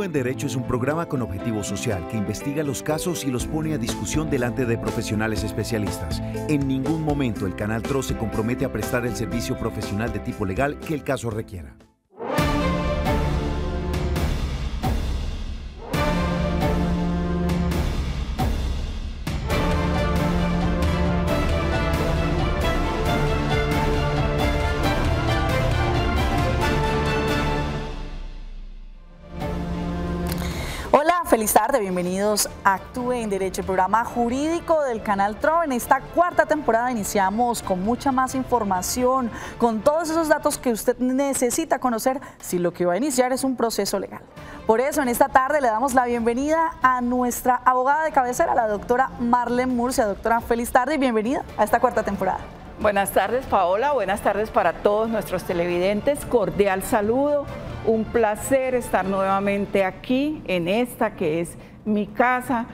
En Derecho es un programa con objetivo social que investiga los casos y los pone a discusión delante de profesionales especialistas. En ningún momento el Canal TRO se compromete a prestar el servicio profesional de tipo legal que el caso requiera. Feliz tarde, bienvenidos a Actúe en Derecho, el programa jurídico del Canal TRO. En esta cuarta temporada iniciamos con mucha más información, con todos esos datos que usted necesita conocer si lo que va a iniciar es un proceso legal. Por eso en esta tarde le damos la bienvenida a nuestra abogada de cabecera, la doctora Marlene Murcia. Doctora, feliz tarde y bienvenida a esta cuarta temporada. Buenas tardes, Paola, buenas tardes para todos nuestros televidentes, cordial saludo. Un placer estar nuevamente aquí en esta que es mi casa,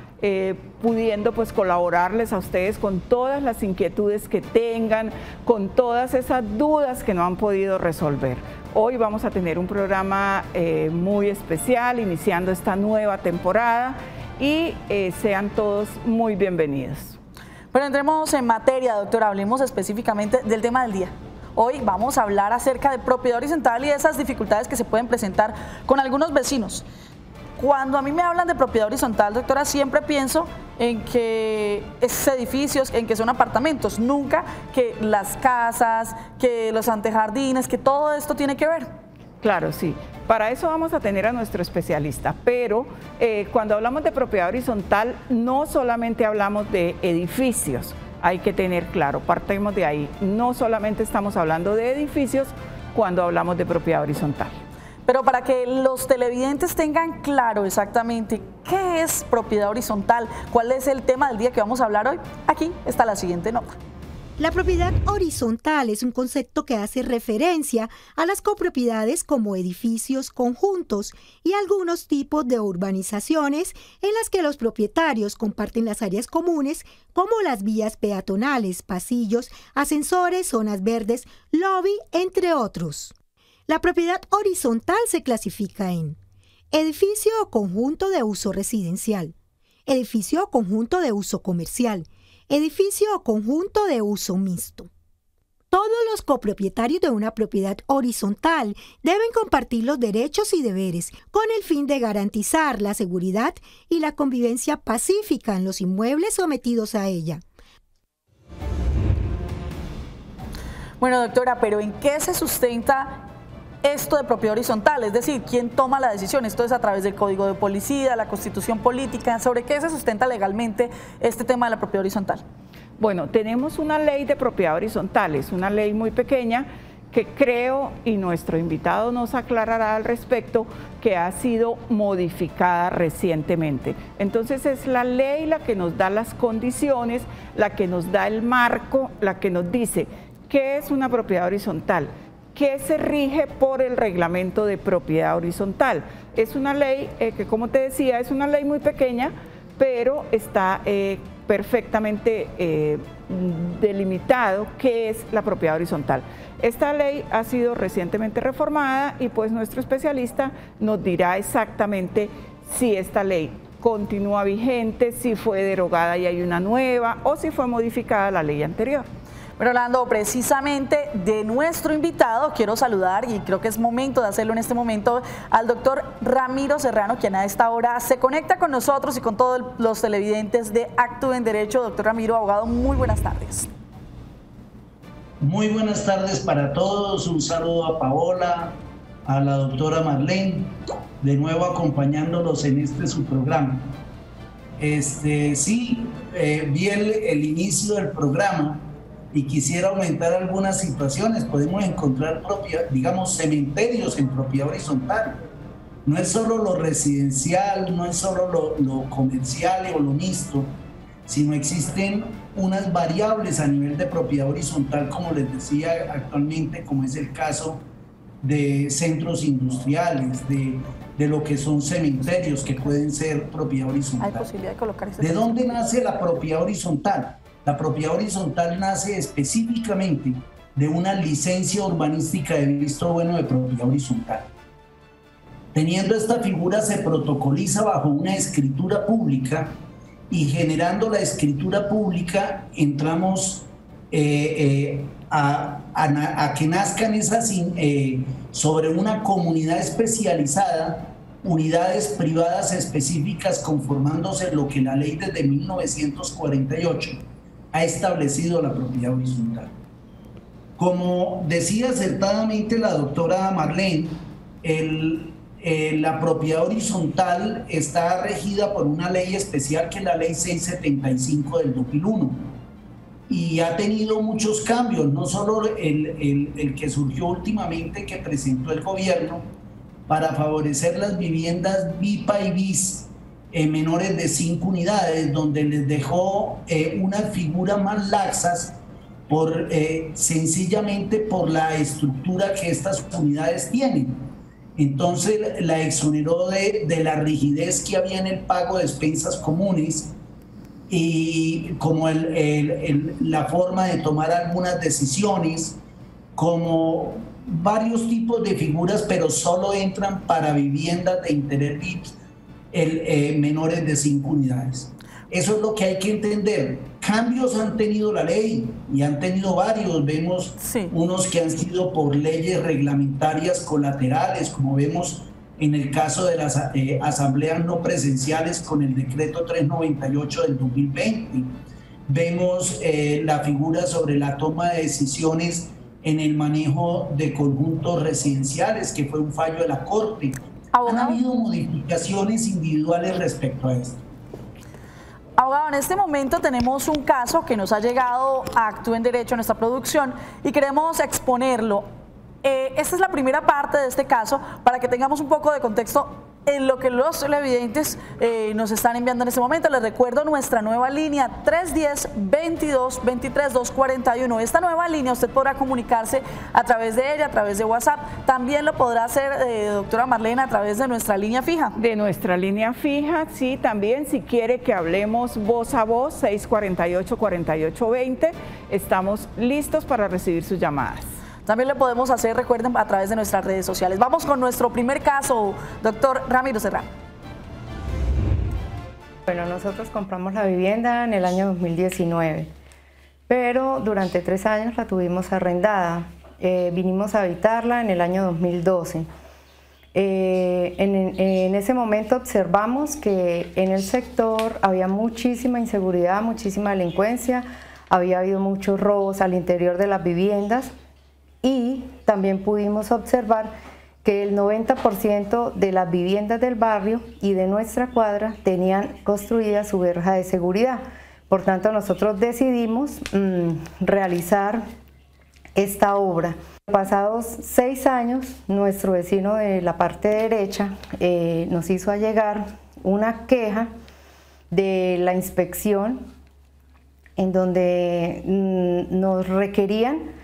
pudiendo pues colaborarles a ustedes con todas las inquietudes que tengan, con todas esas dudas que no han podido resolver. Hoy vamos a tener un programa muy especial, iniciando esta nueva temporada y sean todos muy bienvenidos. Pero entremos en materia, doctora, hablemos específicamente del tema del día. Hoy vamos a hablar acerca de propiedad horizontal y esas dificultades que se pueden presentar con algunos vecinos. Cuando a mí me hablan de propiedad horizontal, doctora, siempre pienso en que es edificios, en que son apartamentos, nunca que las casas, que los antejardines, que todo esto tiene que ver. Claro, sí. Para eso vamos a tener a nuestro especialista, pero cuando hablamos de propiedad horizontal no solamente hablamos de edificios. Hay que tener claro, partemos de ahí, no solamente estamos hablando de edificios cuando hablamos de propiedad horizontal. Pero para que los televidentes tengan claro exactamente qué es propiedad horizontal, cuál es el tema del día que vamos a hablar hoy, aquí está la siguiente nota. La propiedad horizontal es un concepto que hace referencia a las copropiedades como edificios, conjuntos y algunos tipos de urbanizaciones en las que los propietarios comparten las áreas comunes como las vías peatonales, pasillos, ascensores, zonas verdes, lobby, entre otros. La propiedad horizontal se clasifica en edificio o conjunto de uso residencial, edificio o conjunto de uso comercial, edificio o conjunto de uso mixto. Todos los copropietarios de una propiedad horizontal deben compartir los derechos y deberes con el fin de garantizar la seguridad y la convivencia pacífica en los inmuebles sometidos a ella. Bueno, doctora, pero ¿en qué se sustenta esto de propiedad horizontal? Es decir, ¿quién toma la decisión? Esto es a través del Código de Policía, la Constitución Política. ¿Sobre qué se sustenta legalmente este tema de la propiedad horizontal? Bueno, tenemos una ley de propiedad horizontal, es una ley muy pequeña que creo, y nuestro invitado nos aclarará al respecto, que ha sido modificada recientemente. Entonces es la ley la que nos da las condiciones, la que nos da el marco, la que nos dice qué es una propiedad horizontal, que se rige por el reglamento de propiedad horizontal. Es una ley que, como te decía, es una ley muy pequeña, pero está perfectamente delimitado qué es la propiedad horizontal. Esta ley ha sido recientemente reformada y pues nuestro especialista nos dirá exactamente si esta ley continúa vigente, si fue derogada y hay una nueva o si fue modificada la ley anterior. Pero hablando precisamente de nuestro invitado, quiero saludar, y creo que es momento de hacerlo en este momento, al doctor Ramiro Serrano, quien a esta hora se conecta con nosotros y con todos los televidentes de Actúe en Derecho. Doctor Ramiro, abogado, muy buenas tardes. Muy buenas tardes para todos, un saludo a Paola, a la doctora Marlene, de nuevo acompañándolos en su programa. Vi el inicio del programa y quisiera aumentar algunas situaciones. Podemos encontrar cementerios en propiedad horizontal. No es solo lo residencial, no es solo lo comercial o lo mixto, sino existen unas variables a nivel de propiedad horizontal, como les decía actualmente, como es el caso de centros industriales, de lo que son cementerios que pueden ser propiedad horizontal. ¿Hay posibilidad de colocar eso? ¿De dónde nace la propiedad horizontal? La propiedad horizontal nace específicamente de una licencia urbanística de visto bueno de propiedad horizontal. Teniendo esta figura se protocoliza bajo una escritura pública y generando la escritura pública entramos a que nazcan esas sobre una comunidad especializada, unidades privadas específicas conformándose lo que la ley desde 1948 ha establecido la propiedad horizontal. Como decía acertadamente la doctora Marlene, la propiedad horizontal está regida por una ley especial que es la ley 675 del 2001 y ha tenido muchos cambios, no solo el que surgió últimamente que presentó el gobierno para favorecer las viviendas BIPA y BIS menores de 5 unidades, donde les dejó unas figuras más laxas sencillamente por la estructura que estas unidades tienen. Entonces la exoneró de la rigidez que había en el pago de expensas comunes y como la forma de tomar algunas decisiones, como varios tipos de figuras, pero solo entran para viviendas de interés BIPS menores de 5 unidades. Eso es lo que hay que entender. Cambios han tenido la ley y han tenido varios. Vemos unos que han sido por leyes reglamentarias colaterales, como vemos en el caso de las asambleas no presenciales con el decreto 398 del 2020. Vemos la figura sobre la toma de decisiones en el manejo de conjuntos residenciales, que fue un fallo de la Corte. Han habido modificaciones individuales respecto a esto. Abogado, en este momento tenemos un caso que nos ha llegado a Actúe en Derecho, a nuestra producción, y queremos exponerlo. Esta es la primera parte de este caso para que tengamos un poco de contexto en lo que los televidentes nos están enviando en este momento. Les recuerdo nuestra nueva línea 310-22-23-241. Esta nueva línea usted podrá comunicarse a través de ella, a través de WhatsApp. También lo podrá hacer, doctora Marlene, a través de nuestra línea fija. De nuestra línea fija, sí, también si quiere que hablemos voz a voz, 648-4820. Estamos listos para recibir sus llamadas. También lo podemos hacer, recuerden, a través de nuestras redes sociales. Vamos con nuestro primer caso, doctor Ramiro Serrano. Bueno, nosotros compramos la vivienda en el año 2019, pero durante 3 años la tuvimos arrendada. Vinimos a habitarla en el año 2012. En ese momento observamos que en el sector había muchísima inseguridad, muchísima delincuencia, había habido muchos robos al interior de las viviendas. Y también pudimos observar que el 90% de las viviendas del barrio y de nuestra cuadra tenían construida su verja de seguridad. Por tanto, nosotros decidimos realizar esta obra. Pasados 6 años, nuestro vecino de la parte derecha nos hizo llegar una queja de la inspección en donde nos requerían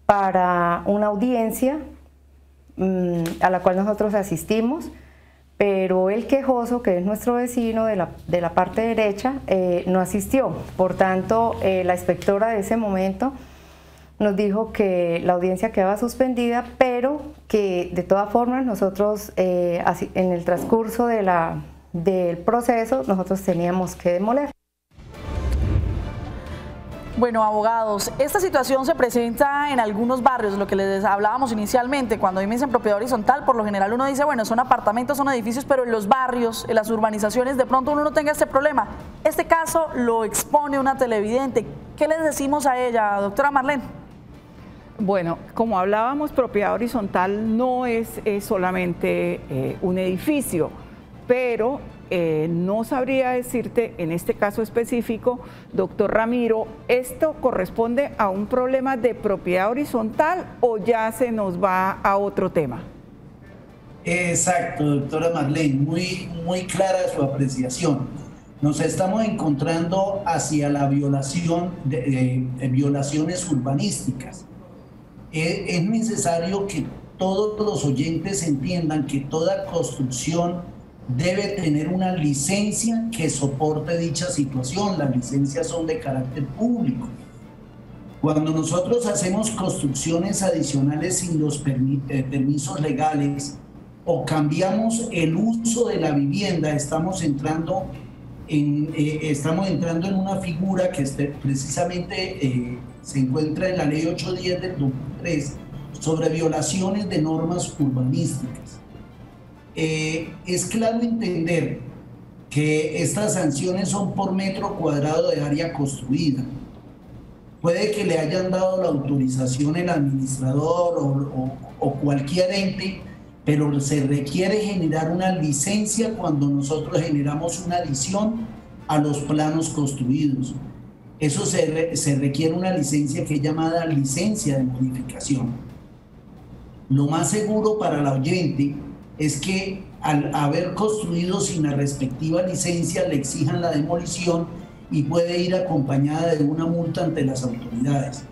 para una audiencia a la cual nosotros asistimos, pero el quejoso, que es nuestro vecino de la parte derecha, no asistió. Por tanto, la inspectora de ese momento nos dijo que la audiencia quedaba suspendida, pero que de todas formas nosotros en el transcurso del proceso nosotros teníamos que demoler. Bueno, abogados, esta situación se presenta en algunos barrios, lo que les hablábamos inicialmente. Cuando me dicen propiedad horizontal, por lo general uno dice, bueno, son apartamentos, son edificios, pero en los barrios, en las urbanizaciones, de pronto uno no tenga este problema. Este caso lo expone una televidente. ¿Qué les decimos a ella, doctora Marlene? Bueno, como hablábamos, propiedad horizontal no es solamente un edificio, pero no sabría decirte en este caso específico, doctor Ramiro, ¿esto corresponde a un problema de propiedad horizontal o ya se nos va a otro tema? Exacto, doctora Marlene, muy clara su apreciación. Nos estamos encontrando hacia la violación de violaciones urbanísticas. Es necesario que todos los oyentes entiendan que toda construcción debe tener una licencia que soporte dicha situación. Las licencias son de carácter público. Cuando nosotros hacemos construcciones adicionales sin los permisos legales, o cambiamos el uso de la vivienda, estamos entrando en una figura que precisamente se encuentra en la Ley 810 del 2003 sobre violaciones de normas urbanísticas. Es claro entender que estas sanciones son por metro cuadrado de área construida. Puede que le hayan dado la autorización el administrador o cualquier ente, pero se requiere generar una licencia cuando nosotros generamos una adición a los planos construidos. Eso se requiere una licencia que es llamada licencia de modificación. Lo más seguro para el oyente es que al haber construido sin la respectiva licencia le exijan la demolición y puede ir acompañada de una multa ante las autoridades.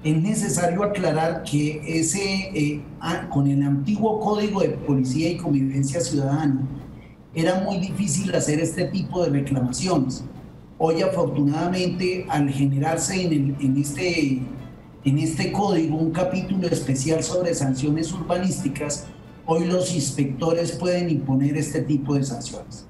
Es necesario aclarar que con el antiguo Código de Policía y Convivencia Ciudadana era muy difícil hacer este tipo de reclamaciones. Hoy, afortunadamente, al generarse en este código un capítulo especial sobre sanciones urbanísticas, hoy los inspectores pueden imponer este tipo de sanciones.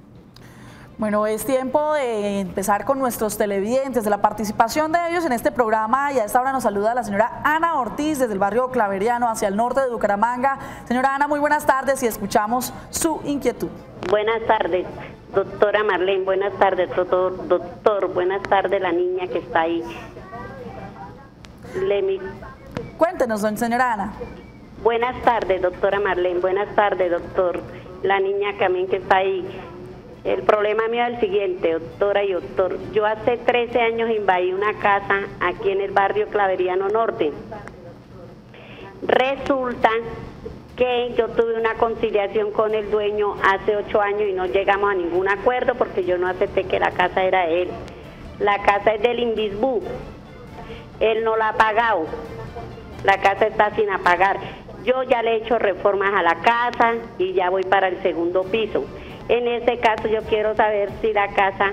Bueno, es tiempo de empezar con nuestros televidentes, de la participación de ellos en este programa, y a esta hora nos saluda la señora Ana Ortiz desde el barrio Claveriano hacia el norte de Bucaramanga. Señora Ana, muy buenas tardes y escuchamos su inquietud. Buenas tardes, doctora Marlene, buenas tardes, doctor, buenas tardes la niña que está ahí. Cuéntenos, señora Ana. Buenas tardes, doctora Marlene, buenas tardes, doctor, la niña también que está ahí. El problema mío es el siguiente, doctora y doctor. Yo hace 13 años invadí una casa aquí en el barrio Claveriano Norte. Resulta que yo tuve una conciliación con el dueño hace 8 años y no llegamos a ningún acuerdo porque yo no acepté que la casa era de él. La casa es del Invisbú. Él no la ha pagado. La casa está sin apagar. Yo ya le he hecho reformas a la casa y ya voy para el segundo piso. En este caso yo quiero saber si la casa,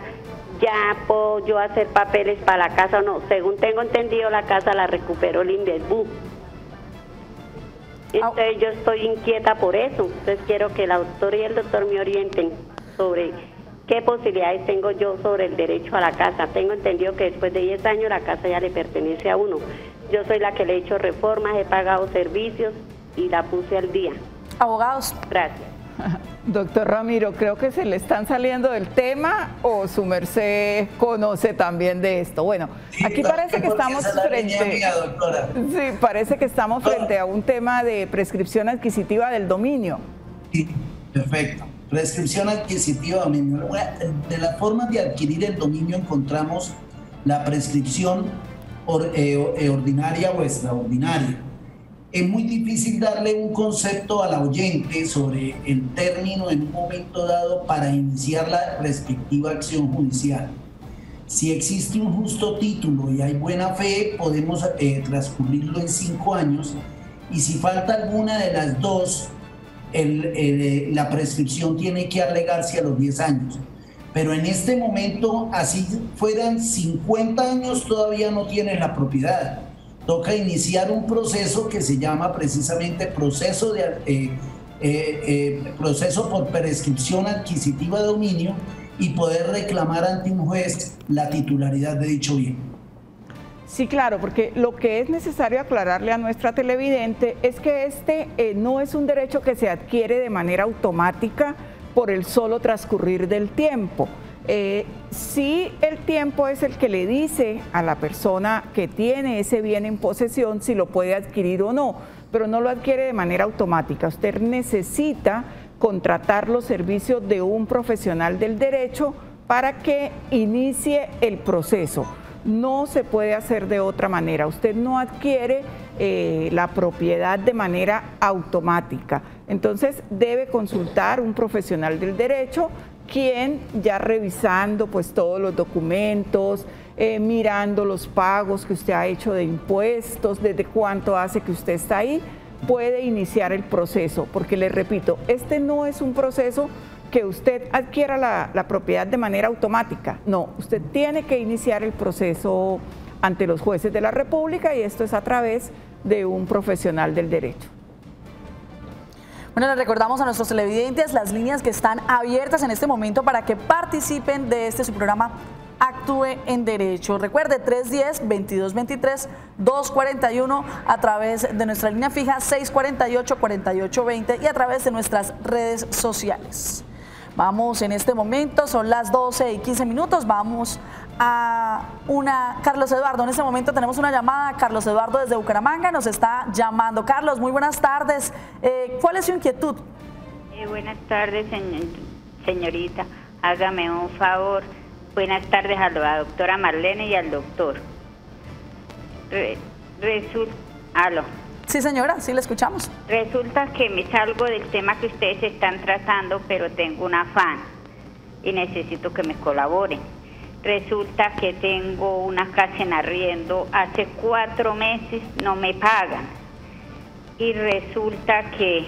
ya puedo yo hacer papeles para la casa o no. Según tengo entendido, la casa la recuperó el Invisbú. Entonces yo estoy inquieta por eso. Entonces quiero que la doctora y el doctor me orienten sobre qué posibilidades tengo yo sobre el derecho a la casa. Tengo entendido que después de 10 años la casa ya le pertenece a uno. Yo soy la que le he hecho reformas, he pagado servicios y la puse al día. Abogados. Gracias. Doctor Ramiro, creo que se le están saliendo del tema o su merced conoce también de esto. Bueno, aquí parece que estamos frente a un tema de prescripción adquisitiva del dominio. Sí, perfecto. Prescripción adquisitiva del dominio. De las formas de adquirir el dominio encontramos la prescripción ordinaria o extraordinaria. Es muy difícil darle un concepto al oyente sobre el término en un momento dado para iniciar la respectiva acción judicial. Si existe un justo título y hay buena fe, podemos transcurrirlo en 5 años, y si falta alguna de las dos, la prescripción tiene que alegarse a los 10 años. Pero en este momento, así fueran 50 años, todavía no tienes la propiedad. Toca iniciar un proceso que se llama precisamente proceso por prescripción adquisitiva de dominio y poder reclamar ante un juez la titularidad de dicho bien. Sí, claro, porque lo que es necesario aclararle a nuestra televidente es que este no es un derecho que se adquiere de manera automática por el solo transcurrir del tiempo. Sí, el tiempo es el que le dice a la persona que tiene ese bien en posesión si lo puede adquirir o no, pero no lo adquiere de manera automática. Usted necesita contratar los servicios de un profesional del derecho para que inicie el proceso. No se puede hacer de otra manera. Usted no adquiere la propiedad de manera automática. Entonces debe consultar un profesional del derecho, quien ya revisando pues todos los documentos, mirando los pagos que usted ha hecho de impuestos, desde cuánto hace que usted está ahí, puede iniciar el proceso, porque le repito, este no es un proceso que usted adquiera la propiedad de manera automática, no, usted tiene que iniciar el proceso ante los jueces de la República y esto es a través de un profesional del derecho. Bueno, les recordamos a nuestros televidentes las líneas que están abiertas en este momento para que participen de su programa Actúe en Derecho. Recuerde, 310-2223-241 a través de nuestra línea fija 648-4820 y a través de nuestras redes sociales. Vamos en este momento, son las 12:15, vamos a Carlos Eduardo, en este momento tenemos una llamada. Carlos Eduardo desde Bucaramanga nos está llamando. Carlos, muy buenas tardes, ¿cuál es su inquietud? Buenas tardes, señorita, hágame un favor. Buenas tardes a la doctora Marlene y al doctor. ¿Aló? Sí, señora, sí, le escuchamos. Resulta que me salgo del tema que ustedes están tratando, pero tengo un afán y necesito que me colaboren. Resulta que tengo una casa en arriendo, hace 4 meses no me pagan y resulta que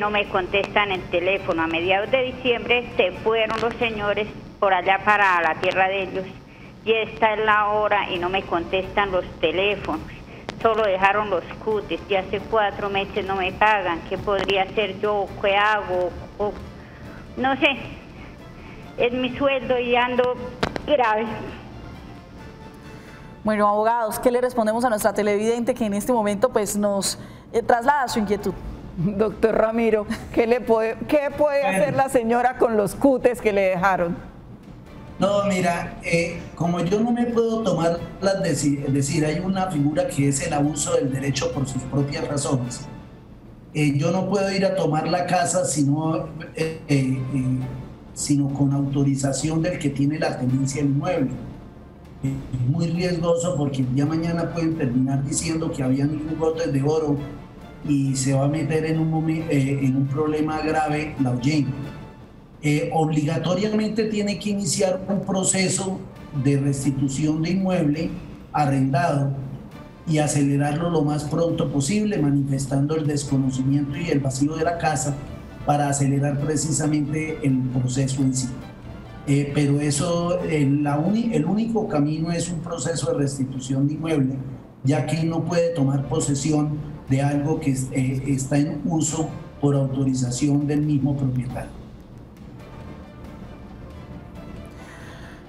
no me contestan el teléfono. A mediados de diciembre se fueron los señores por allá para la tierra de ellos y esta es la hora y no me contestan los teléfonos, solo dejaron los cutis y hace 4 meses no me pagan. ¿Qué podría hacer yo? ¿Qué hago? No sé, es mi sueldo y ando grave. Bueno, abogados, ¿qué le respondemos a nuestra televidente que en este momento pues nos traslada su inquietud? Doctor Ramiro, ¿qué puede hacer la señora con los cutes que le dejaron? No, mira, como yo no me puedo tomar decir, hay una figura que es el abuso del derecho por sus propias razones. Yo no puedo ir a tomar la casa sino con autorización del que tiene la tenencia del inmueble. Es muy riesgoso porque el día de mañana pueden terminar diciendo que habían lingotes de oro y se va a meter en un problema grave la oyente. Obligatoriamente tiene que iniciar un proceso de restitución de inmueble arrendado y acelerarlo lo más pronto posible, manifestando el desconocimiento y el vacío de la casa para acelerar precisamente el proceso en sí. Pero eso, el único camino es un proceso de restitución de inmueble, ya que no puede tomar posesión de algo que está en uso por autorización del mismo propietario.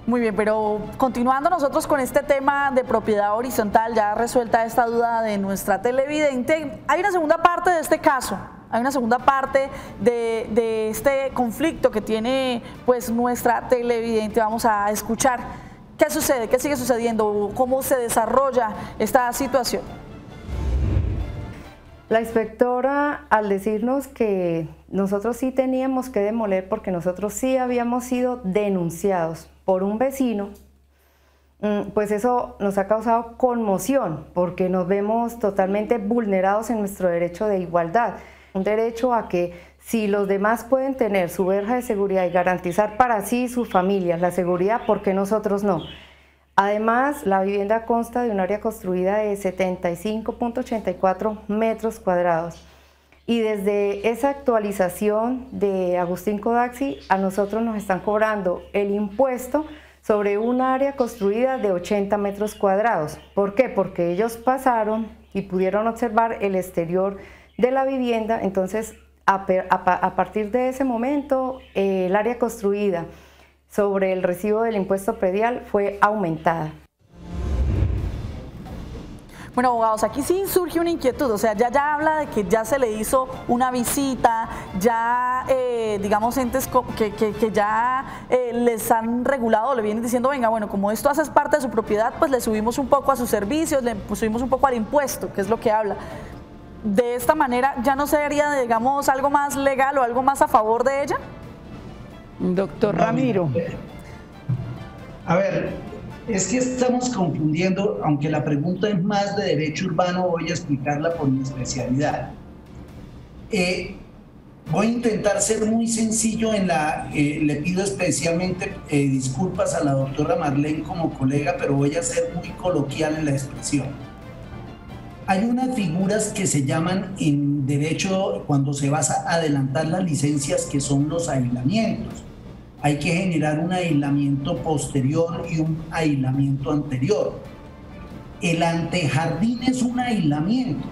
Muy bien, pero continuando nosotros con este tema de propiedad horizontal, ya resuelta esta duda de nuestra televidente, hay una segunda parte de este caso, hay una segunda parte de este conflicto que tiene pues nuestra televidente. Vamos a escuchar qué sucede, qué sigue sucediendo, cómo se desarrolla esta situación. La inspectora, al decirnos que nosotros sí teníamos que demoler porque nosotros sí habíamos sido denunciados por un vecino, pues eso nos ha causado conmoción porque nos vemos totalmente vulnerados en nuestro derecho de igualdad. Un derecho a que si los demás pueden tener su verja de seguridad y garantizar para sí y sus familias la seguridad, ¿por qué nosotros no? Además, la vivienda consta de un área construida de 75.84 metros cuadrados. Y desde esa actualización de Agustín Codaxi, a nosotros nos están cobrando el impuesto sobre un área construida de 80 metros cuadrados. ¿Por qué? Porque ellos pasaron y pudieron observar el exterior de la vivienda. Entonces, a partir de ese momento, el área construida sobre el recibo del impuesto predial fue aumentada. Bueno, abogados, aquí sí surge una inquietud, o sea, ya habla de que ya se le hizo una visita, ya, digamos, entes que ya les han regulado, le vienen diciendo, venga, bueno, como esto hace parte de su propiedad, pues le subimos un poco a sus servicios, le subimos un poco al impuesto, que es lo que habla. De esta manera, ¿ya no sería, digamos, algo más legal o algo más a favor de ella? Doctor Ramiro. A ver, es que estamos confundiendo, aunque la pregunta es más de derecho urbano, voy a explicarla por mi especialidad. Voy a intentar ser muy sencillo le pido especialmente disculpas a la doctora Marlene como colega, pero voy a ser muy coloquial en la expresión. Hay unas figuras que se llaman en derecho, cuando se va a adelantar las licencias, que son los aislamientos. Hay que generar un aislamiento posterior y un aislamiento anterior. El antejardín es un aislamiento.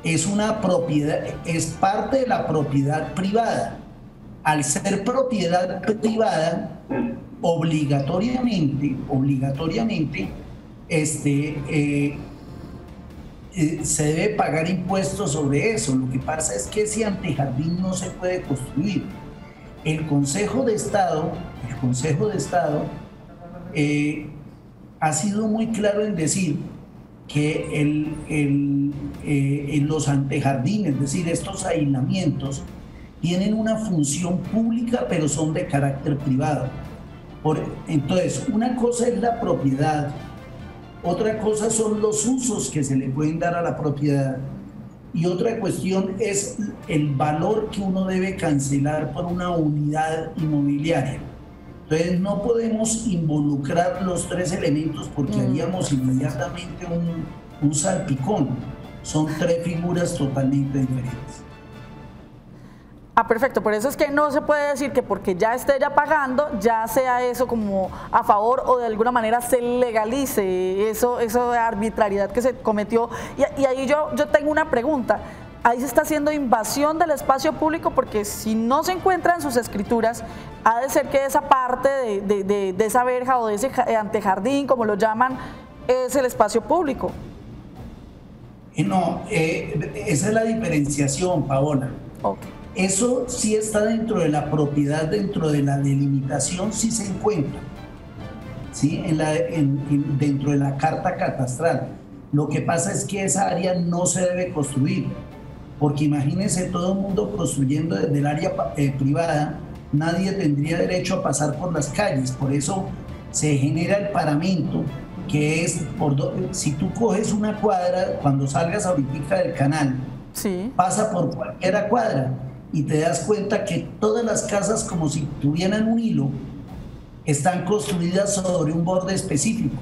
es una propiedad, es parte de la propiedad privada. Al ser propiedad privada, obligatoriamente, se debe pagar impuestos sobre eso. Lo que pasa es que ese antejardín no se puede construir. El Consejo de Estado ha sido muy claro en decir que en los antejardines, es decir, estos aislamientos, tienen una función pública, pero son de carácter privado. Entonces, una cosa es la propiedad, otra cosa son los usos que se le pueden dar a la propiedad, y otra cuestión es el valor que uno debe cancelar por una unidad inmobiliaria. Entonces, no podemos involucrar los tres elementos porque haríamos inmediatamente un salpicón. Son tres figuras totalmente diferentes. Perfecto, por eso es que no se puede decir que porque ya esté ya pagando, ya sea eso como a favor o de alguna manera se legalice eso de arbitrariedad que se cometió. Y ahí yo tengo una pregunta. Ahí se está haciendo invasión del espacio público, porque si no se encuentra en sus escrituras, ha de ser que esa parte de esa verja o de ese antejardín, como lo llaman, es el espacio público. No, esa es la diferenciación, Paola. Okay. Eso sí está dentro de la propiedad, dentro de la delimitación sí se encuentra, ¿sí? Dentro de la carta catastral. Lo que pasa es que esa área no se debe construir, porque imagínense todo el mundo construyendo desde el área privada, nadie tendría derecho a pasar por las calles. Por eso se genera el paramento, que es, si tú coges una cuadra, cuando salgas ahorita del canal, sí, pasa por cualquier cuadra y te das cuenta que todas las casas, como si tuvieran un hilo, están construidas sobre un borde específico,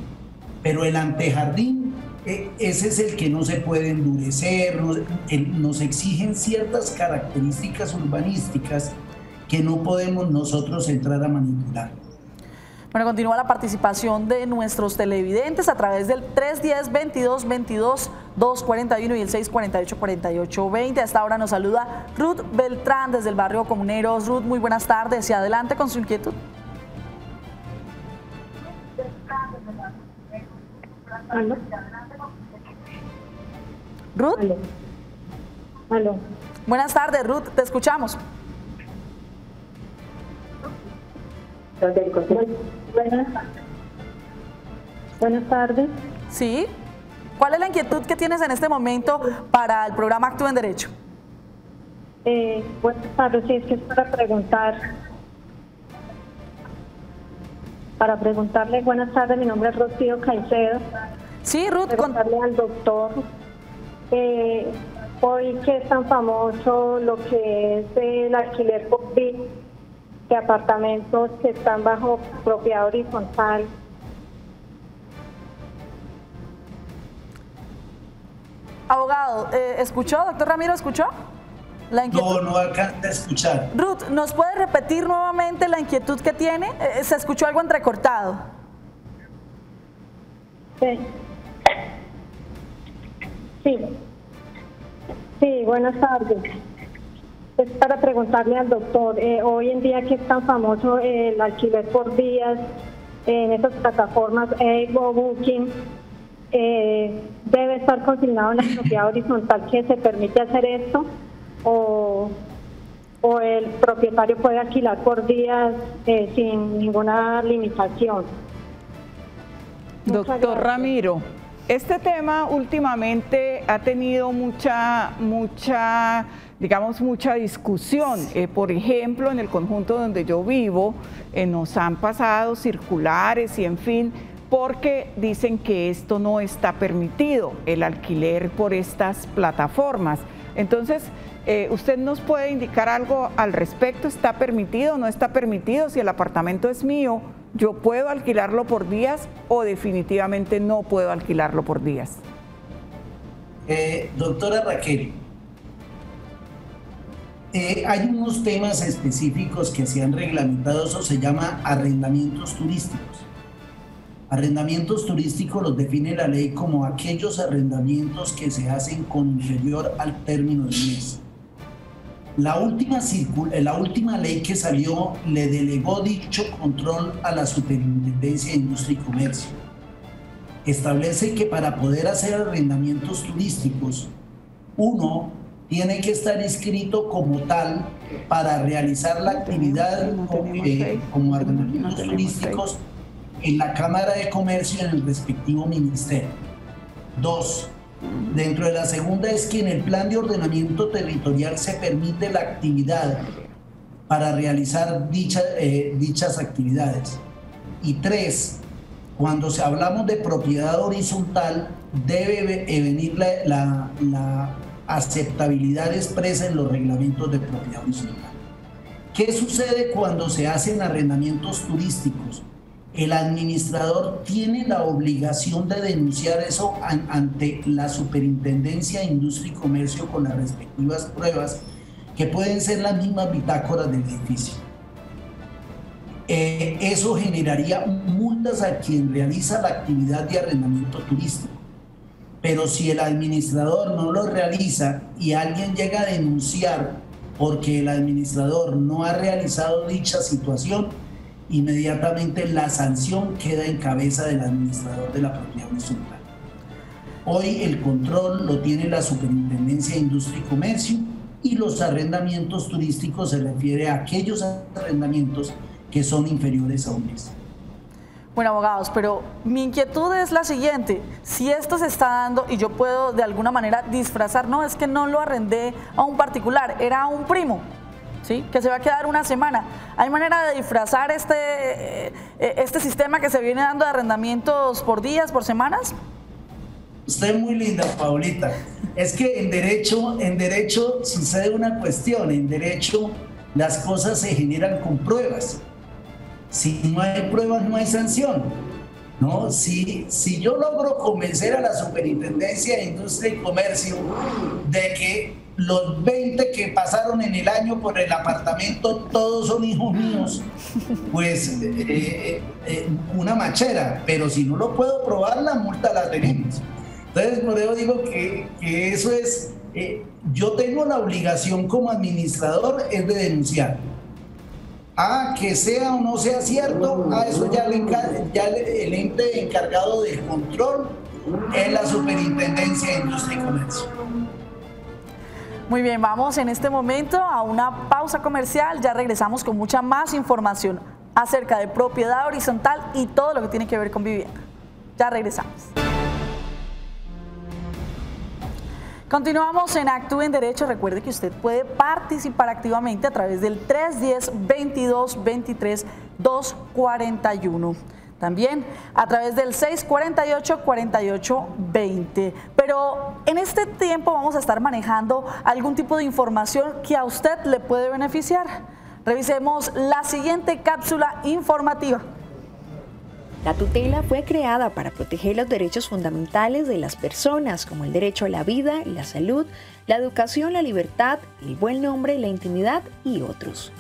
pero el antejardín, ese es el que no se puede endurecer. Nos exigen ciertas características urbanísticas que no podemos nosotros entrar a manipular. Bueno, continúa la participación de nuestros televidentes a través del 310-2222, 241 y el 648-4820. A esta hora nos saluda Ruth Beltrán desde el barrio Comuneros. Ruth, muy buenas tardes y adelante con su inquietud. ¿Aló? Ruth. ¿Aló? ¿Aló? Buenas tardes, Ruth, te escuchamos. Buenas tardes. Sí. ¿Cuál es la inquietud que tienes en este momento para el programa Actúa en Derecho? Buenas tardes, sí, es que es para preguntarle, buenas tardes, mi nombre es Rocío Caicedo. Sí, Ruth. Preguntarle al doctor, hoy que es tan famoso lo que es el alquiler por día de apartamentos que están bajo propiedad horizontal. Abogado, ¿escuchó? Doctor Ramiro, ¿escuchó la inquietud? No alcanza a escuchar. Ruth, ¿nos puede repetir nuevamente la inquietud que tiene? Se escuchó algo entrecortado. Sí, buenas tardes. Es para preguntarle al doctor, hoy en día que es tan famoso el alquiler por días en esas plataformas Airbnb, Booking, ¿debe estar consignado en la propiedad horizontal que se permite hacer esto? ¿O el propietario puede alquilar por días sin ninguna limitación? Doctor Ramiro, este tema últimamente ha tenido mucha discusión. Por ejemplo, en el conjunto donde yo vivo, nos han pasado circulares y en fin, porque dicen que esto no está permitido, el alquiler por estas plataformas. Entonces, ¿usted nos puede indicar algo al respecto? ¿Está permitido o no está permitido? Si el apartamento es mío, ¿yo puedo alquilarlo por días o definitivamente no puedo alquilarlo por días? Doctora Raquel, hay unos temas específicos que se han reglamentado, eso se llama arrendamientos turísticos. Arrendamientos turísticos los define la ley como aquellos arrendamientos que se hacen con inferior al término del mes. La última ley que salió le delegó dicho control a la Superintendencia de Industria y Comercio. Establece que para poder hacer arrendamientos turísticos, uno tiene que estar inscrito como tal para realizar la actividad como arrendamientos turísticos en la Cámara de Comercio en el respectivo ministerio. 2. Dentro de la segunda es que en el plan de ordenamiento territorial se permite la actividad para realizar dichas actividades. Y 3. Cuando hablamos de propiedad horizontal, debe venir la aceptabilidad expresa en los reglamentos de propiedad horizontal. ¿Qué sucede cuando se hacen arrendamientos turísticos? El administrador tiene la obligación de denunciar eso ante la Superintendencia de Industria y Comercio con las respectivas pruebas, que pueden ser las mismas bitácoras del edificio. Eso generaría multas a quien realiza la actividad de arrendamiento turístico. Pero si el administrador no lo realiza y alguien llega a denunciar porque el administrador no ha realizado dicha situación, inmediatamente la sanción queda en cabeza del administrador de la propiedad horizontal. Hoy el control lo tiene la Superintendencia de Industria y Comercio, y los arrendamientos turísticos se refiere a aquellos arrendamientos que son inferiores a un mes. Bueno, abogados, pero mi inquietud es la siguiente: si esto se está dando y yo puedo de alguna manera disfrazar, no, es que no lo arrendé a un particular, era a un primo, ¿sí?, que se va a quedar una semana. ¿Hay manera de disfrazar este sistema que se viene dando de arrendamientos por días, por semanas? Usted es muy linda, Paulita. Es que en derecho sucede una cuestión. En derecho las cosas se generan con pruebas. Si no hay pruebas, no hay sanción, ¿no? Si yo logro convencer a la Superintendencia de Industria y Comercio de que los 20 que pasaron en el año por el apartamento todos son hijos míos, pues una machera. Pero si no lo puedo probar, la multa la tenemos. Entonces, por eso digo que eso es, yo tengo la obligación como administrador es de denunciar. Que sea o no sea cierto, eso ya el ente encargado del control es la Superintendencia de Industria y Comercio. Muy bien, vamos en este momento a una pausa comercial. Ya regresamos con mucha más información acerca de propiedad horizontal y todo lo que tiene que ver con vivienda. Ya regresamos. Continuamos en Actúe en Derecho. Recuerde que usted puede participar activamente a través del 310-22-23-241. También a través del 648-4820. Pero en este tiempo vamos a estar manejando algún tipo de información que a usted le puede beneficiar. Revisemos la siguiente cápsula informativa. La tutela fue creada para proteger los derechos fundamentales de las personas, como el derecho a la vida, la salud, la educación, la libertad, el buen nombre, la intimidad y otros.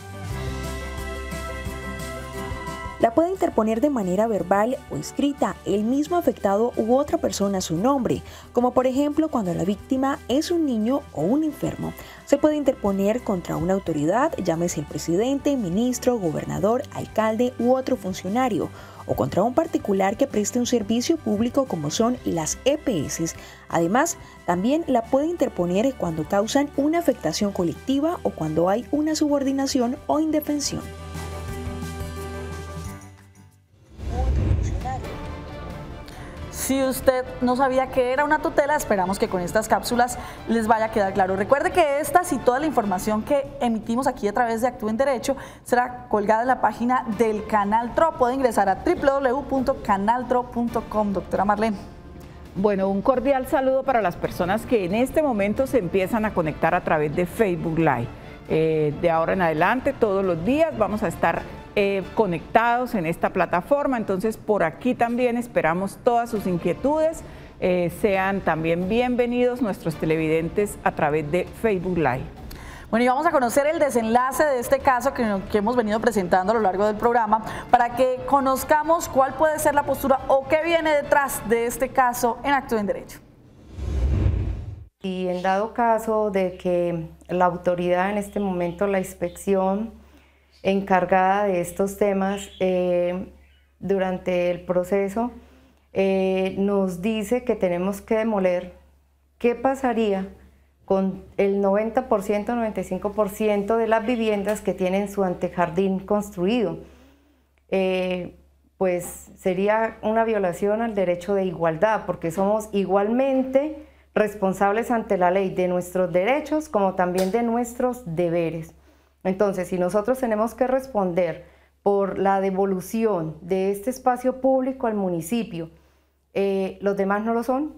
La puede interponer de manera verbal o escrita el mismo afectado u otra persona a su nombre, como por ejemplo cuando la víctima es un niño o un enfermo. Se puede interponer contra una autoridad, llámese el presidente, ministro, gobernador, alcalde u otro funcionario, o contra un particular que preste un servicio público como son las EPS. Además, también la puede interponer cuando causan una afectación colectiva o cuando hay una subordinación o indefensión. Si usted no sabía que era una tutela, esperamos que con estas cápsulas les vaya a quedar claro. Recuerde que estas y toda la información que emitimos aquí a través de Actúe en Derecho será colgada en la página del Canal TRO. Puede ingresar a www.canaltro.com. Doctora Marlene. Bueno, un cordial saludo para las personas que en este momento se empiezan a conectar a través de Facebook Live. De ahora en adelante, todos los días vamos a estar conectados en esta plataforma, entonces por aquí también esperamos todas sus inquietudes. Sean también bienvenidos nuestros televidentes a través de Facebook Live. Bueno, y vamos a conocer el desenlace de este caso que hemos venido presentando a lo largo del programa para que conozcamos cuál puede ser la postura o qué viene detrás de este caso en Actúe en Derecho. Y en dado caso de que la autoridad, en este momento la inspección encargada de estos temas, durante el proceso nos dice que tenemos que demoler, ¿qué pasaría con el 90%, 95% de las viviendas que tienen su antejardín construido? Pues sería una violación al derecho de igualdad, porque somos igualmente responsables ante la ley de nuestros derechos como también de nuestros deberes. Entonces, si nosotros tenemos que responder por la devolución de este espacio público al municipio, ¿los demás no lo son?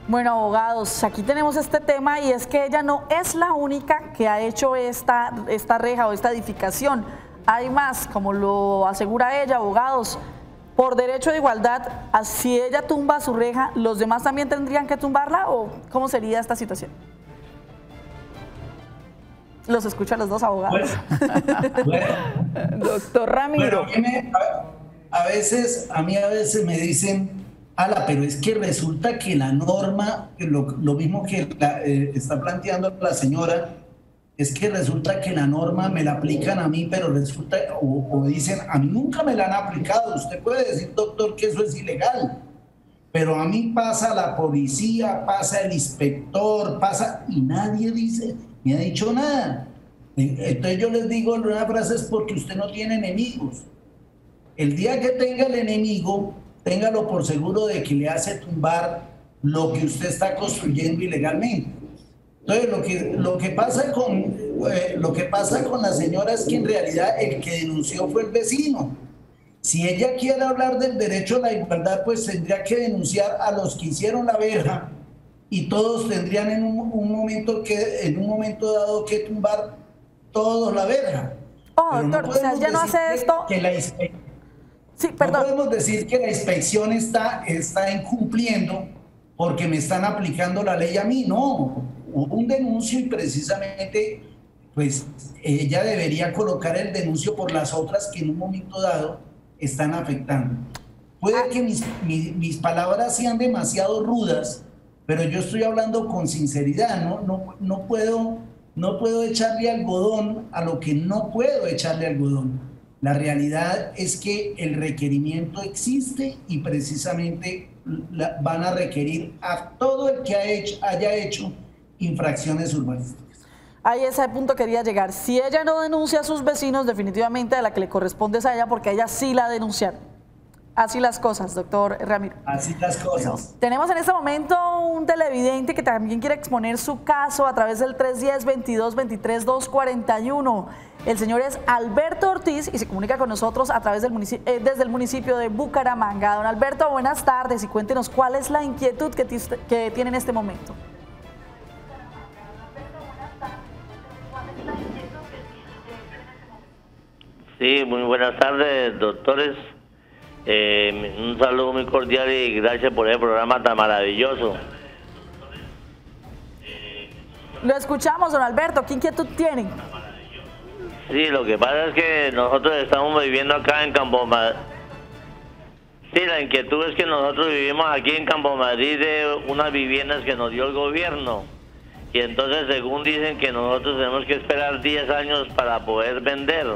Bueno, abogados, aquí tenemos este tema y es que ella no es la única que ha hecho esta reja o esta edificación. Hay más, como lo asegura ella, abogados, por derecho de igualdad, si ella tumba su reja, ¿los demás también tendrían que tumbarla o cómo sería esta situación? Los escucho a los dos abogados. Bueno, doctor Ramiro. Bueno, a mí a veces me dicen, ala, pero es que resulta que la norma, lo mismo que está planteando la señora, es que resulta que la norma me la aplican a mí, pero resulta, o dicen, a mí nunca me la han aplicado. Usted puede decir, doctor, que eso es ilegal, pero a mí pasa la policía, pasa el inspector, pasa, y nadie dice, ni ha dicho nada. Entonces yo les digo una frase, es porque usted no tiene enemigos. El día que tenga el enemigo, téngalo por seguro de que le hace tumbar lo que usted está construyendo ilegalmente. Entonces lo que pasa con la señora es que en realidad el que denunció fue el vecino. Si ella quiere hablar del derecho a la igualdad, pues tendría que denunciar a los que hicieron la verja y todos tendrían en un momento dado que tumbar todos la verja. Oh, doctor, o sea, ya no hace esto. Sí, perdón. No podemos decir que la inspección está incumpliendo porque me están aplicando la ley a mí. No, hubo un denuncio y precisamente pues ella debería colocar el denuncio por las otras que en un momento dado están afectando. Puede que mis palabras sean demasiado rudas, pero yo estoy hablando con sinceridad, no puedo echarle algodón a lo que no puedo echarle algodón. La realidad es que el requerimiento existe y precisamente van a requerir a todo el que haya hecho infracciones urbanísticas. Ahí ese punto quería llegar. Si ella no denuncia a sus vecinos, definitivamente a la que le corresponde es a ella, porque a ella sí la denunciaron. Así las cosas, doctor Ramiro. Así las cosas. Bueno, tenemos en este momento un televidente que también quiere exponer su caso a través del 310-22-23-241. El señor es Alberto Ortiz y se comunica con nosotros a través desde el municipio de Bucaramanga. Don Alberto, buenas tardes y cuéntenos cuál es la inquietud que tiene en este momento. Sí, muy buenas tardes, doctores. Un saludo muy cordial y gracias por el programa tan maravilloso. Lo escuchamos, don Alberto. ¿Qué inquietud tienen? Sí, lo que pasa es que nosotros estamos viviendo acá en Campo Madrid. Sí, la inquietud es que nosotros vivimos aquí en Campo Madrid de unas viviendas que nos dio el gobierno. Y entonces, según dicen que nosotros tenemos que esperar 10 años para poder vender.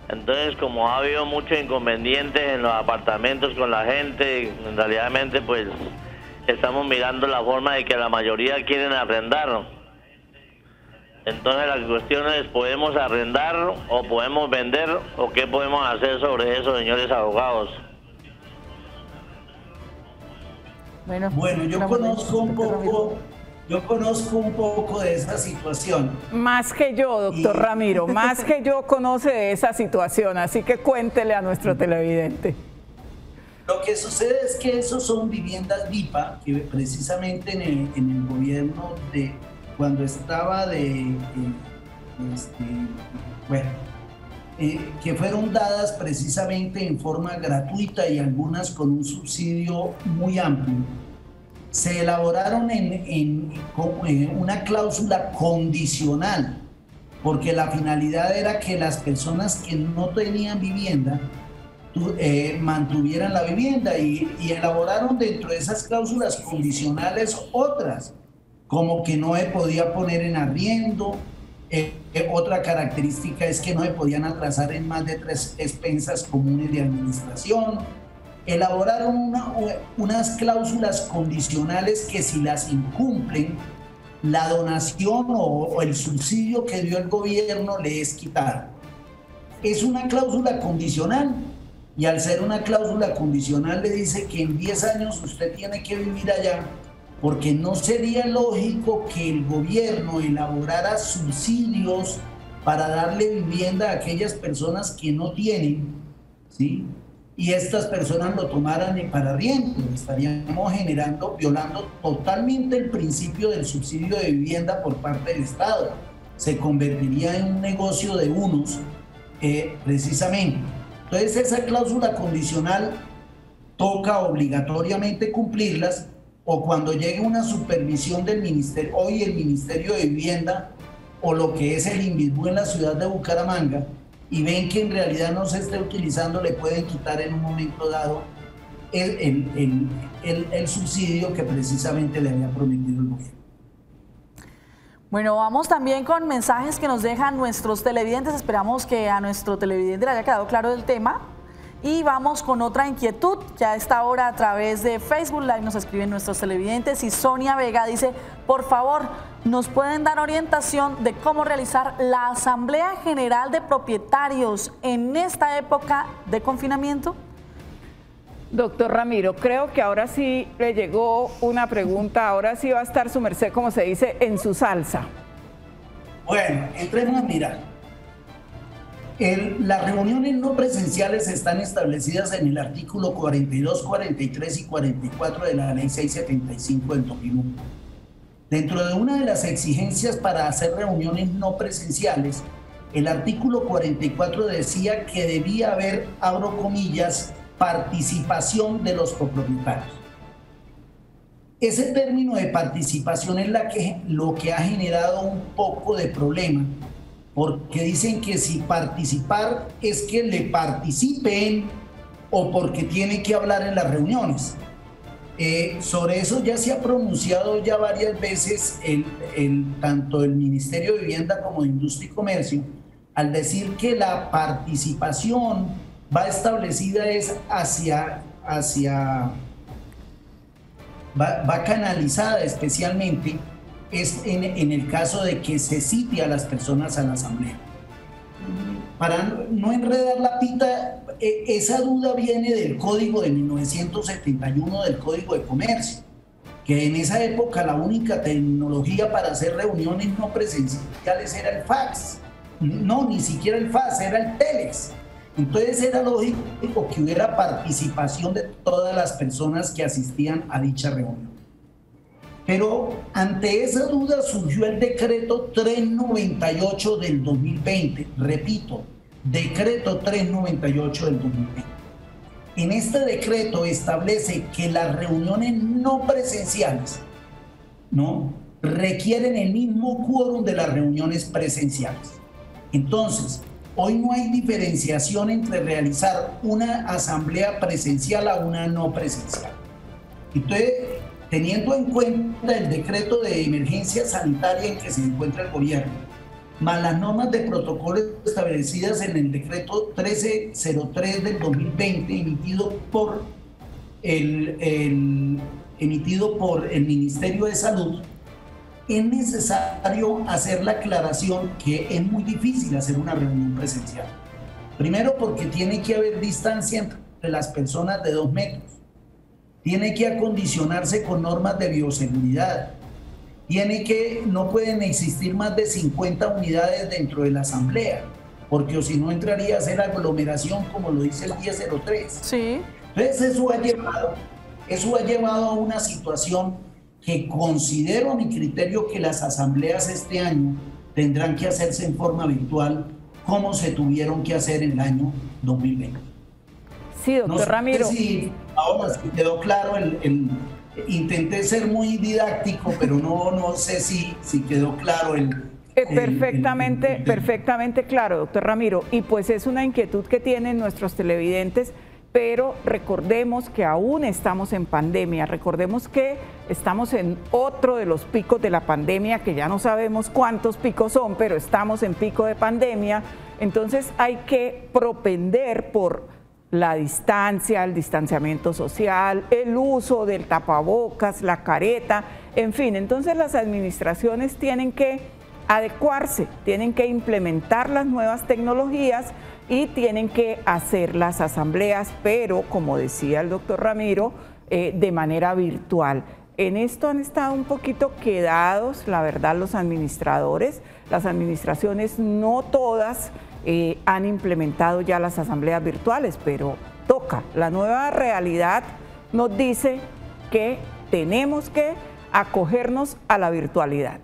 Entonces, como ha habido muchos inconvenientes en los apartamentos con la gente, en realidad pues estamos mirando la forma de que la mayoría quieren arrendar. Entonces la cuestión es, ¿podemos arrendar o podemos vender o qué podemos hacer sobre eso, señores abogados? Bueno, yo conozco un poco de esa situación. Más que yo, doctor Ramiro, más que yo conoce de esa situación, así que cuéntele a nuestro televidente. Lo que sucede es que esos son viviendas VIPA, que precisamente en el gobierno de cuando estaba que fueron dadas precisamente en forma gratuita y algunas con un subsidio muy amplio. se elaboraron en una cláusula condicional, porque la finalidad era que las personas que no tenían vivienda mantuvieran la vivienda y elaboraron dentro de esas cláusulas condicionales otras, como que no se podía poner en arriendo. Otra característica es que no se podían atrasar en más de 3 expensas comunes de administración. Elaboraron unas cláusulas condicionales que si las incumplen, la donación o el subsidio que dio el gobierno le es quitado. Es una cláusula condicional y al ser una cláusula condicional le dice que en 10 años usted tiene que vivir allá, porque no sería lógico que el gobierno elaborara subsidios para darle vivienda a aquellas personas que no tienen, ¿sí? Y estas personas lo tomaran para arriendo. Estaríamos violando totalmente el principio del subsidio de vivienda por parte del Estado. Se convertiría en un negocio de unos, precisamente. Entonces esa cláusula condicional toca obligatoriamente cumplirlas, o cuando llegue una supervisión del ministerio, hoy el Ministerio de Vivienda o lo que es el INVISBU en la ciudad de Bucaramanga, y ven que en realidad no se esté utilizando, le pueden quitar en un momento dado el subsidio que precisamente le había prometido el gobierno. Bueno, vamos también con mensajes que nos dejan nuestros televidentes. Esperamos que a nuestro televidente le haya quedado claro el tema. Y vamos con otra inquietud que a esta hora a través de Facebook Live nos escriben nuestros televidentes, y Sonia Vega dice: por favor, ¿nos pueden dar orientación de cómo realizar la Asamblea General de Propietarios en esta época de confinamiento? Doctor Ramiro, creo que ahora sí le llegó una pregunta, ahora sí va a estar su merced, como se dice, en su salsa. Bueno, entremos a mirar. Las reuniones no presenciales están establecidas en el artículo 42, 43 y 44 de la Ley 675 del 2001. Dentro de una de las exigencias para hacer reuniones no presenciales, el artículo 44 decía que debía haber, abro comillas, participación de los copropietarios. Ese término de participación es lo que ha generado un poco de problema, porque dicen que si participar es que le participen o porque tiene que hablar en las reuniones. Sobre eso ya se ha pronunciado ya varias veces tanto el Ministerio de Vivienda como de Industria y Comercio, al decir que la participación va establecida es va canalizada especialmente es en el caso de que se cite a las personas a la asamblea. Para no enredar la pita, esa duda viene del Código de 1971 del Código de Comercio, que en esa época la única tecnología para hacer reuniones no presenciales era el fax. No, ni siquiera el fax, era el telex. Entonces era lógico que hubiera participación de todas las personas que asistían a dicha reunión. Pero ante esa duda surgió el decreto 398 del 2020, repito, decreto 398 del 2020. En este decreto establece que las reuniones no presenciales, ¿no?, requieren el mismo quórum de las reuniones presenciales. Entonces, hoy no hay diferenciación entre realizar una asamblea presencial a una no presencial. Entonces, teniendo en cuenta el decreto de emergencia sanitaria en que se encuentra el gobierno, más las normas de protocolo establecidas en el decreto 1303 del 2020 emitido por el Ministerio de Salud, es necesario hacer la aclaración que es muy difícil hacer una reunión presencial. Primero, porque tiene que haber distancia entre las personas de 2 metros. Tiene que acondicionarse con normas de bioseguridad. No pueden existir más de 50 unidades dentro de la asamblea, porque o si no entraría a ser aglomeración, como lo dice el 1003. Sí. Entonces eso ha llevado a una situación que considero a mi criterio que las asambleas este año tendrán que hacerse en forma virtual, como se tuvieron que hacer en el año 2020. Sí, doctor Ramiro. No sé si ahora sí quedó claro Intenté ser muy didáctico, pero no sé si quedó claro perfectamente claro, doctor Ramiro. Y pues es una inquietud que tienen nuestros televidentes, pero recordemos que aún estamos en pandemia, recordemos que estamos en otro de los picos de la pandemia, que ya no sabemos cuántos picos son, pero estamos en pico de pandemia, entonces hay que propender por la distancia, el distanciamiento social, el uso del tapabocas, la careta, en fin, entonces las administraciones tienen que adecuarse, tienen que implementar las nuevas tecnologías y tienen que hacer las asambleas, pero como decía el doctor Ramiro, de manera virtual. En esto han estado un poquito quedados, la verdad, los administradores. Las administraciones no todas han implementado ya las asambleas virtuales, pero toca. La nueva realidad nos dice que tenemos que acogernos a la virtualidad.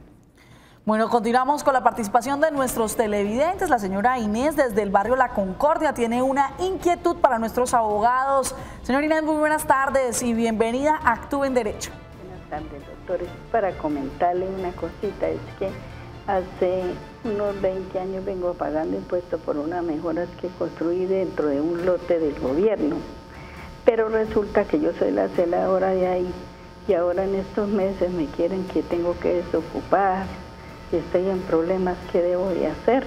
Bueno, continuamos con la participación de nuestros televidentes. La señora Inés desde el barrio La Concordia tiene una inquietud para nuestros abogados. Señora Inés, muy buenas tardes y bienvenida a Actúe en Derecho. Buenas tardes, doctores. Para comentarle una cosita, es que hace unos 20 años vengo pagando impuestos por unas mejoras que construí dentro de un lote del gobierno, pero resulta que yo soy la celadora de ahí y ahora en estos meses me quieren que tengo que desocupar. Estoy en problemas, ¿qué debo de hacer?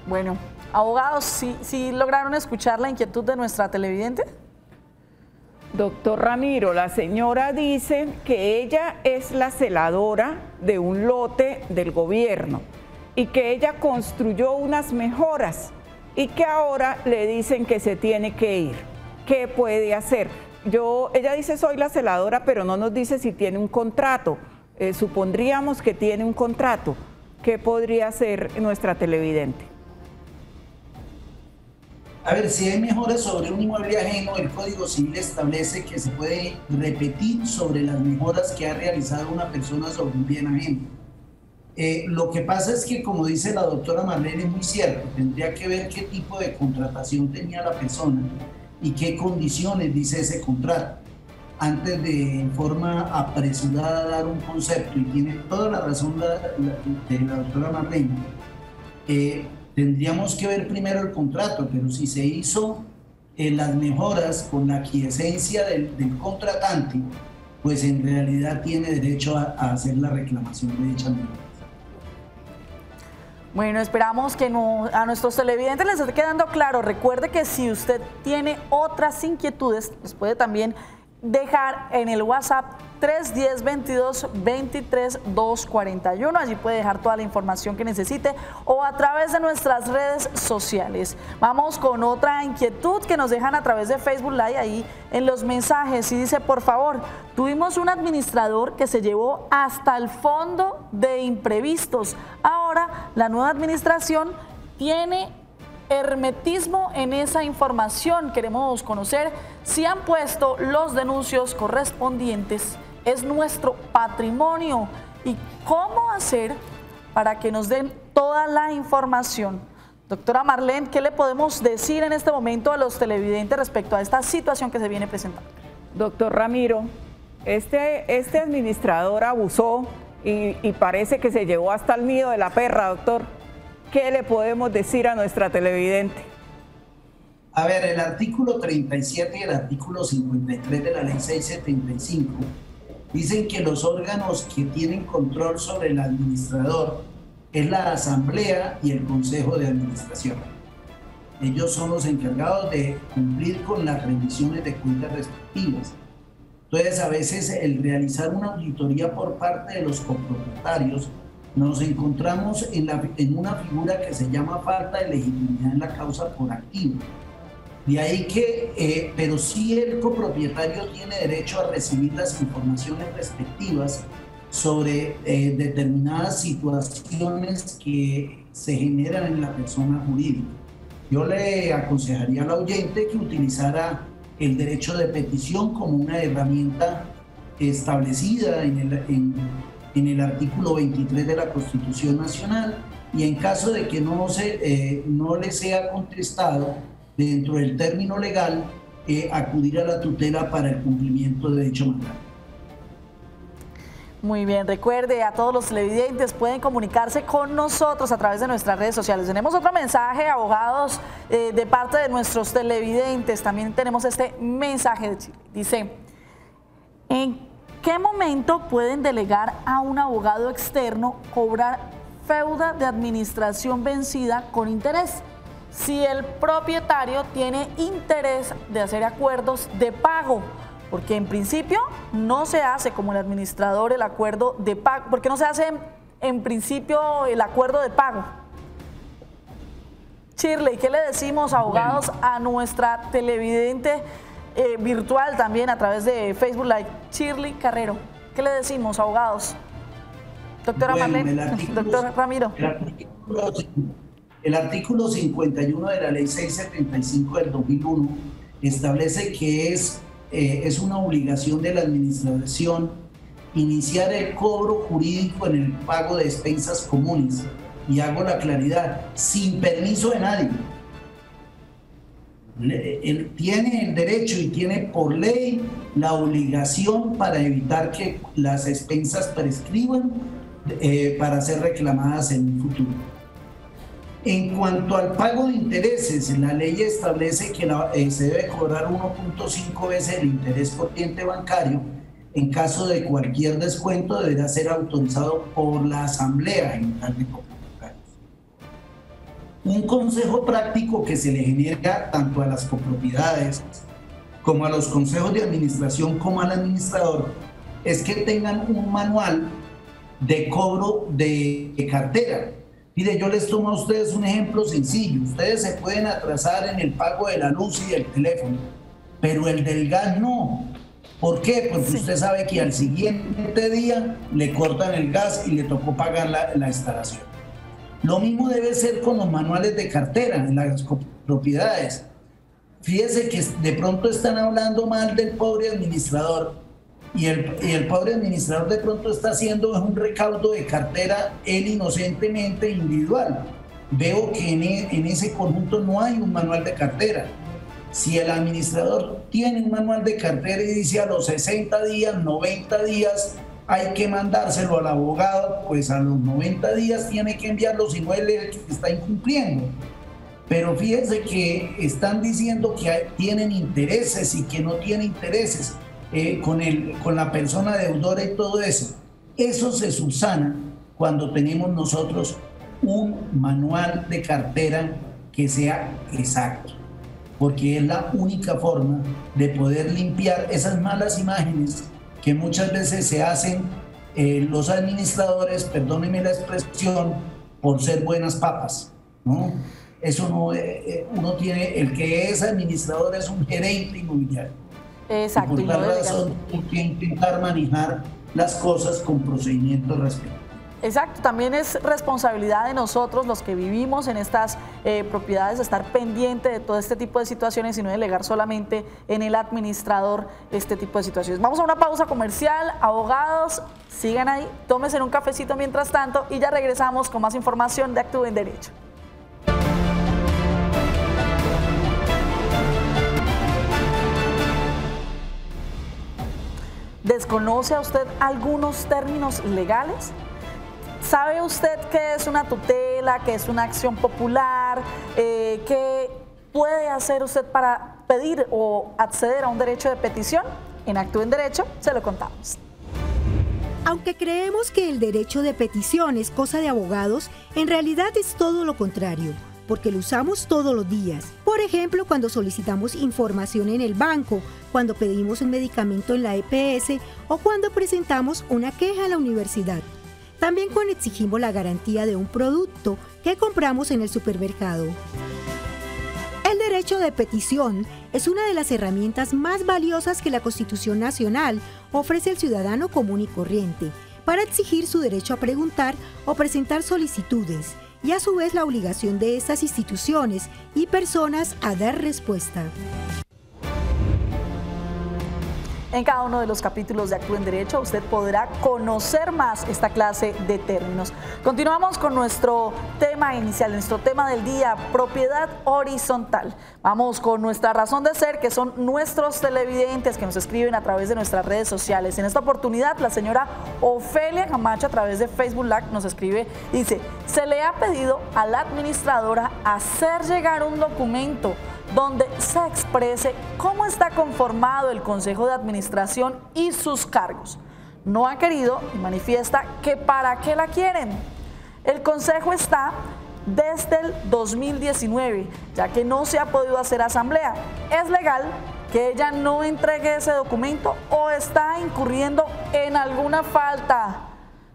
Bueno, abogados, ¿sí lograron escuchar la inquietud de nuestra televidente? Doctor Ramiro, la señora dice que ella es la celadora de un lote del gobierno y que ella construyó unas mejoras y que ahora le dicen que se tiene que ir. ¿Qué puede hacer? Ella dice soy la celadora, pero no nos dice si tiene un contrato. Supondríamos que tiene un contrato. ¿Qué podría hacer nuestra televidente? A ver, si hay mejoras sobre un inmueble ajeno, el Código Civil establece que se puede repetir sobre las mejoras que ha realizado una persona sobre un bien ajeno. Lo que pasa es que, como dice la doctora Marlene, es muy cierto, tendría que ver qué tipo de contratación tenía la persona y qué condiciones dice ese contrato, antes de en forma apresurada dar un concepto, y tiene toda la razón la doctora Marlene. Tendríamos que ver primero el contrato, pero si se hizo las mejoras con la aquiescencia del contratante, pues en realidad tiene derecho a hacer la reclamación de dichas mejoras. Bueno, esperamos que a nuestros televidentes les esté quedando claro. Recuerde que si usted tiene otras inquietudes, les puede también dejar en el WhatsApp 310-22-23-241. Allí puede dejar toda la información que necesite o a través de nuestras redes sociales. Vamos con otra inquietud que nos dejan a través de Facebook Live ahí en los mensajes y dice: por favor, tuvimos un administrador que se llevó hasta el fondo de imprevistos. Ahora la nueva administración tiene hermetismo en esa información. Queremos conocer si han puesto los denuncios correspondientes. Es nuestro patrimonio. ¿Y cómo hacer para que nos den toda la información? Doctora Marlene, ¿qué le podemos decir en este momento a los televidentes respecto a esta situación que se viene presentando? Doctor Ramiro, este administrador abusó y parece que se llevó hasta el nido de la perra, doctor. ¿Qué le podemos decir a nuestra televidente? A ver, el artículo 37 y el artículo 53 de la ley 675 dicen que los órganos que tienen control sobre el administrador es la asamblea y el consejo de administración. Ellos son los encargados de cumplir con las rendiciones de cuentas respectivas. Entonces, a veces el realizar una auditoría por parte de los copropietarios, nos encontramos en una figura que se llama falta de legitimidad en la causa por activo. De ahí que, pero sí el copropietario tiene derecho a recibir las informaciones respectivas sobre determinadas situaciones que se generan en la persona jurídica. Yo le aconsejaría al oyente que utilizara el derecho de petición como una herramienta establecida en el artículo 23 de la Constitución Nacional, y en caso de que no le sea contestado dentro del término legal, acudir a la tutela para el cumplimiento de dicho mandato. Muy bien, recuerde, a todos los televidentes pueden comunicarse con nosotros a través de nuestras redes sociales. Tenemos otro mensaje, abogados, de parte de nuestros televidentes. También tenemos este mensaje de Chile. Dice, ¿en qué momento pueden delegar a un abogado externo cobrar deuda de administración vencida con interés si el propietario tiene interés de hacer acuerdos de pago? Porque en principio no se hace como el administrador el acuerdo de pago. ¿Por qué no se hace en principio el acuerdo de pago? Shirley, ¿qué le decimos, abogados, a nuestra televidente virtual también a través de Facebook Live, Shirley Carrero? ¿Qué le decimos, abogados? Doctora Marlene, doctor Ramiro. El artículo 51 de la ley 675 del 2001 establece que es una obligación de la administración iniciar el cobro jurídico en el pago de expensas comunes, y hago la claridad, sin permiso de nadie. Él tiene el derecho y tiene por ley la obligación para evitar que las expensas prescriban para ser reclamadas en un futuro. En cuanto al pago de intereses, la ley establece que se debe cobrar 1.5 veces el interés corriente bancario. En caso de cualquier descuento, deberá ser autorizado por la Asamblea General de Copropietarios. Un consejo práctico que se le genera tanto a las copropiedades como a los consejos de administración como al administrador es que tengan un manual de cobro de cartera. Mire, yo les tomo a ustedes un ejemplo sencillo. Ustedes se pueden atrasar en el pago de la luz y del teléfono, pero el del gas no. ¿Por qué? Porque usted sabe que al siguiente día le cortan el gas y le tocó pagar la instalación. Lo mismo debe ser con los manuales de cartera en las propiedades. Fíjese que de pronto están hablando mal del pobre administrador, y el pobre administrador de pronto está haciendo un recaudo de cartera él inocentemente individual. Veo que en ese conjunto no hay un manual de cartera. Si el administrador tiene un manual de cartera y dice a los 60 días, 90 días hay que mandárselo al abogado, pues a los 90 días tiene que enviarlo, si no él es el que está incumpliendo. Pero fíjense que están diciendo que tienen intereses y que no tienen intereses. Con la persona deudora y todo eso. Eso se subsana cuando tenemos nosotros un manual de cartera que sea exacto, porque es la única forma de poder limpiar esas malas imágenes que muchas veces se hacen los administradores, perdónenme la expresión, por ser buenas papas, ¿no? Eso no, uno tiene, el que es administrador es un gerente inmobiliario. Exacto. Y por tal razón hay que intentar manejar las cosas con procedimientos respectivos. Exacto, también es responsabilidad de nosotros, los que vivimos en estas propiedades, estar pendiente de todo este tipo de situaciones y no delegar solamente en el administrador este tipo de situaciones. Vamos a una pausa comercial. Abogados, sigan ahí, tómense un cafecito mientras tanto y ya regresamos con más información de Actúe en Derecho. ¿Desconoce a usted algunos términos legales? ¿Sabe usted qué es una tutela, qué es una acción popular? ¿Qué puede hacer usted para pedir o acceder a un derecho de petición? En Actúe en Derecho se lo contamos. Aunque creemos que el derecho de petición es cosa de abogados, en realidad es todo lo contrario, porque lo usamos todos los días. Por ejemplo, cuando solicitamos información en el banco, cuando pedimos un medicamento en la EPS o cuando presentamos una queja a la universidad. También cuando exigimos la garantía de un producto que compramos en el supermercado. El derecho de petición es una de las herramientas más valiosas que la Constitución Nacional ofrece al ciudadano común y corriente para exigir su derecho a preguntar o presentar solicitudes y a su vez la obligación de estas instituciones y personas a dar respuesta. En cada uno de los capítulos de Actúe en Derecho usted podrá conocer más esta clase de términos. Continuamos con nuestro tema inicial, nuestro tema del día, propiedad horizontal. Vamos con nuestra razón de ser, que son nuestros televidentes que nos escriben a través de nuestras redes sociales. En esta oportunidad, la señora Ofelia Camacho a través de Facebook Live nos escribe, dice: se le ha pedido a la administradora hacer llegar un documento donde se exprese cómo está conformado el Consejo de Administración y sus cargos. No ha querido y manifiesta que para qué la quieren. El Consejo está desde el 2019, ya que no se ha podido hacer asamblea. ¿Es legal que ella no entregue ese documento o está incurriendo en alguna falta?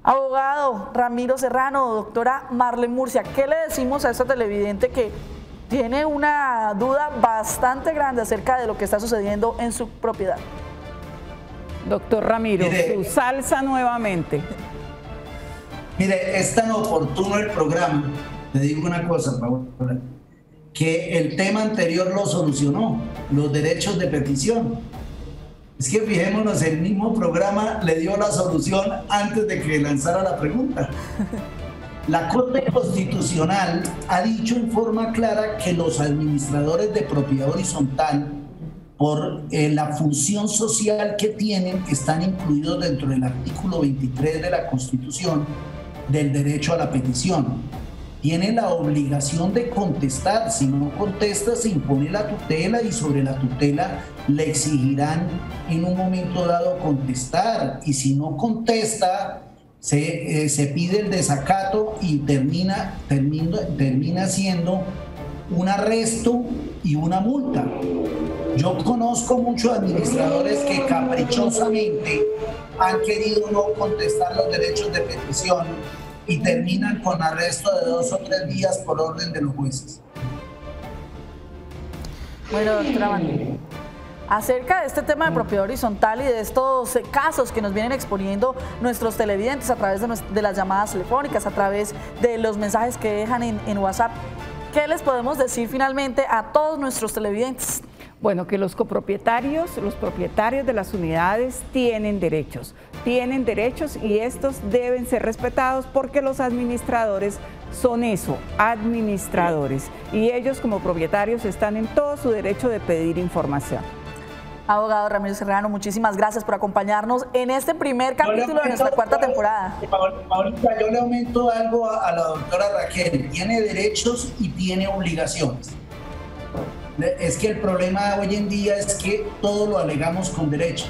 Abogado Ramiro Serrano, doctora Marlene Murcia, ¿qué le decimos a esta televidente que tiene una duda bastante grande acerca de lo que está sucediendo en su propiedad? Doctor Ramiro, su salsa nuevamente. Mire, es tan oportuno el programa, le digo una cosa, Paola, que el tema anterior lo solucionó, los derechos de petición. Es que fijémonos, el mismo programa le dio la solución antes de que lanzara la pregunta. La Corte Constitucional ha dicho en forma clara que los administradores de propiedad horizontal, por la función social que tienen, están incluidos dentro del artículo 23 de la Constitución del derecho a la petición. Tienen la obligación de contestar. Si no contesta, se impone la tutela y sobre la tutela le exigirán en un momento dado contestar. Y si no contesta, se pide el desacato y termina siendo un arresto y una multa. Yo conozco muchos administradores que caprichosamente han querido no contestar los derechos de petición y terminan con arresto de 2 o 3 días por orden de los jueces. Bueno, doctora Manuel, acerca de este tema de propiedad horizontal y de estos casos que nos vienen exponiendo nuestros televidentes a través de las llamadas telefónicas, a través de los mensajes que dejan en WhatsApp, ¿qué les podemos decir finalmente a todos nuestros televidentes? Bueno, que los copropietarios, los propietarios de las unidades tienen derechos y estos deben ser respetados porque los administradores son eso, administradores, y ellos como propietarios están en todo su derecho de pedir información. Abogado Ramiro Serrano, muchísimas gracias por acompañarnos en este primer capítulo de nuestra cuarta temporada. Ahorita yo le aumento algo a la doctora Raquel, tiene derechos y tiene obligaciones. Es que el problema hoy en día es que todo lo alegamos con derechos,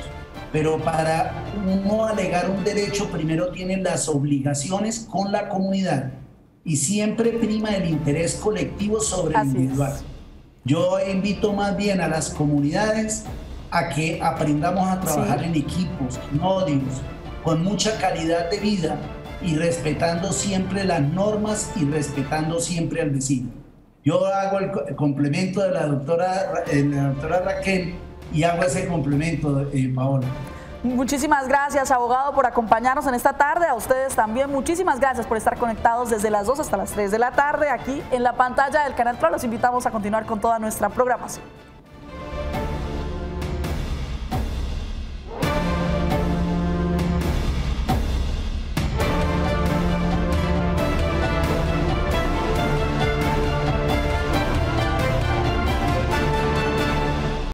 pero para uno alegar un derecho primero tiene las obligaciones con la comunidad y siempre prima el interés colectivo sobre el individual. Yo invito más bien a las comunidades a que aprendamos a trabajar en equipos, en odios, con mucha calidad de vida y respetando siempre las normas y respetando siempre al vecino. Yo hago el complemento de la doctora Raquel y hago ese complemento, Paola. Muchísimas gracias, abogado, por acompañarnos en esta tarde. A ustedes también, muchísimas gracias por estar conectados desde las 2 hasta las 3 de la tarde aquí en la pantalla del Canal Tro. Los invitamos a continuar con toda nuestra programación.